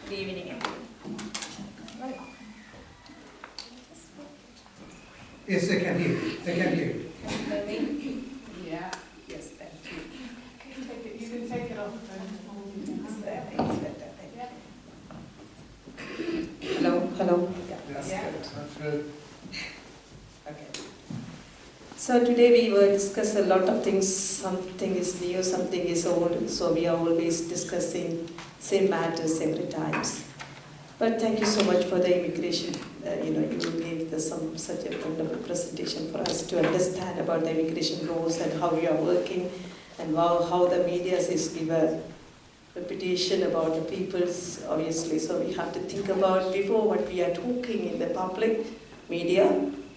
Good evening, everyone. Yes, they can hear you. They can hear you. Yeah. Yes, thank you. You can take it off the phone. Hello, hello. Yes, Yeah. that's good. Okay. So today we will discuss a lot of things. Something is new, something is old. So we are always discussing same matters every time. But thank you so much for the immigration. You gave such a wonderful presentation for us to understand about the immigration laws and how we are working, and how the media is give a reputation about the peoples, obviously. So we have to think about before what we are talking in the public media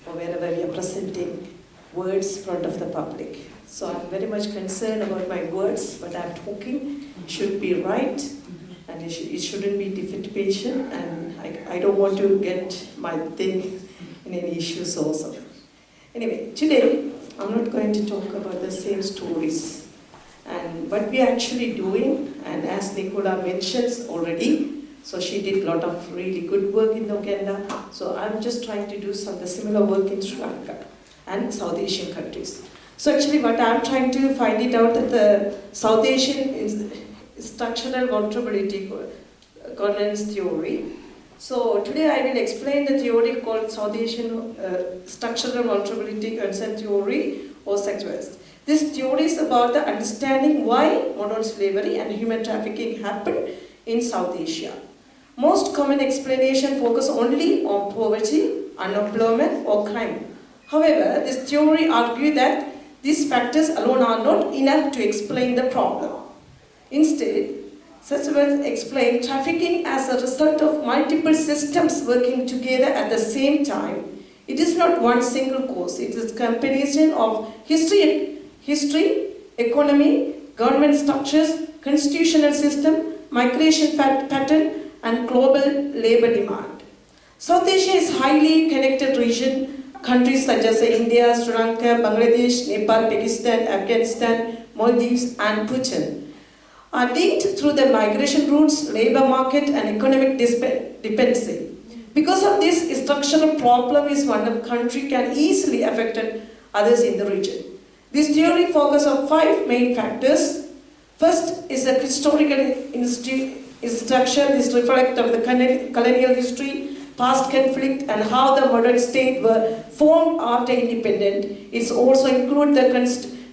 or wherever we are presenting words in front of the public. So I'm very much concerned about my words, what I'm talking should be right, and it shouldn't be defamation, and I don't want to get my thing in any issues also. Anyway, today I'm not going to talk about the same stories and what we are actually doing, and as Nicola mentions already, so she did a lot of really good work in Uganda, so I'm just trying to do some of the similar work in Sri Lanka and South Asian countries. So actually what I'm trying to find it out that the South Asian is structural vulnerability governance theory. So today I will explain the theory called South Asian structural vulnerability consent theory or SHTWW. This theory is about the understanding why modern slavery and human trafficking happened in South Asia. Most common explanation focus only on poverty, unemployment or crime. However, this theory argues that these factors alone are not enough to explain the problem. Instead, SHTWW explained trafficking as a result of multiple systems working together at the same time. It is not one single cause, it is a combination of history, economy, government structures, constitutional system, migration pattern, and global labor demand. South Asia is a highly connected region. Countries such as India, Sri Lanka, Bangladesh, Nepal, Pakistan, Afghanistan, Maldives, and Bhutan are linked through the migration routes, labor market, and economic dependency. Because of this, a structural problem is one the country can easily affect others in the region. This theory focuses on 5 main factors. First is a historical structure. This reflects of the colonial history, past conflict, and how the modern state were formed after independence. It also includes the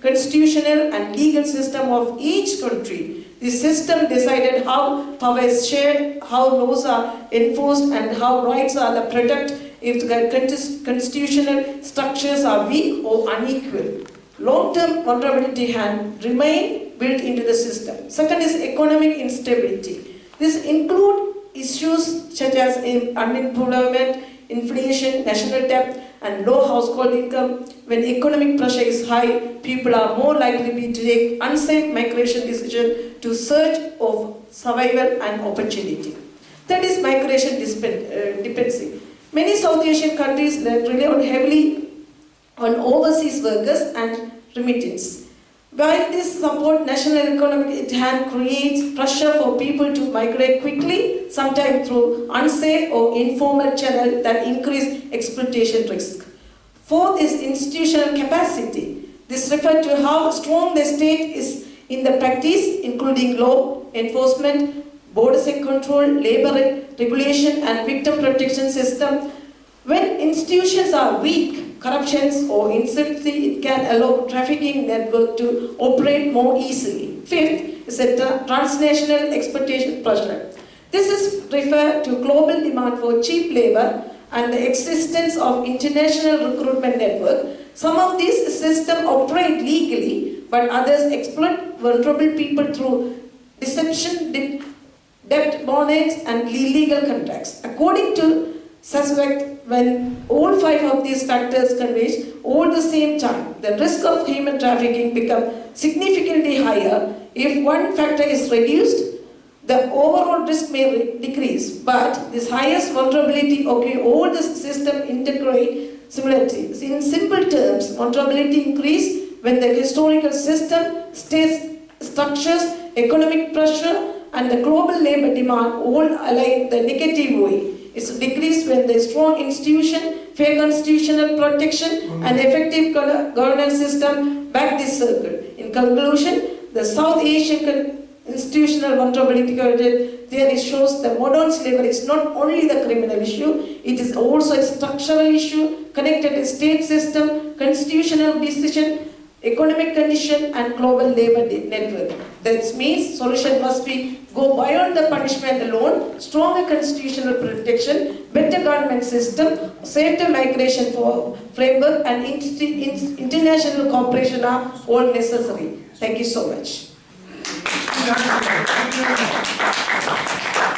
constitutional and legal system of each country. This system decided how power is shared, how laws are enforced, and how rights are the product if the constitutional structures are weak or unequal. Long-term vulnerability can remain built into the system. Second is economic instability. This includes issues such as unemployment, inflation, national debt, and low household income. When economic pressure is high, people are more likely to take unsafe migration decisions to search of survival and opportunity. That is migration dependency. Many South Asian countries rely heavily on overseas workers and remittance. While this supports national economy, it can create pressure for people to migrate quickly, sometimes through unsafe or informal channels that increase exploitation risk. Fourth is institutional capacity. This refers to how strong the state is in the practice, including law enforcement, border control, labor regulation, and victim protection system. When institutions are weak, corruption or insolvency, it can allow trafficking network to operate more easily. Fifth is a transnational exploitation pressure. This is referred to global demand for cheap labor and the existence of international recruitment network. Some of these systems operate legally, but others exploit vulnerable people through deception, debt bondage, and illegal contracts. According to SHTWW, when all 5 of these factors converge all the same time, the risk of human trafficking becomes significantly higher. If one factor is reduced, the overall risk may decrease, but this highest vulnerability occurs all the system integrate similarities. In simple terms, vulnerability increase when the historical system, state structures, economic pressure, and the global labor demand all align the negative way. It's decreased when the strong institution, fair constitutional protection, and effective governance system back this circle. In conclusion, the South Asian institutional vulnerability theory shows that modern slavery is not only the criminal issue, it is also a structural issue connected to state system, constitutional decision, economic condition, and global labor network. That means solution must be go beyond the punishment alone, stronger constitutional protection, better government system, safer migration framework, and international cooperation are all necessary. Thank you so much.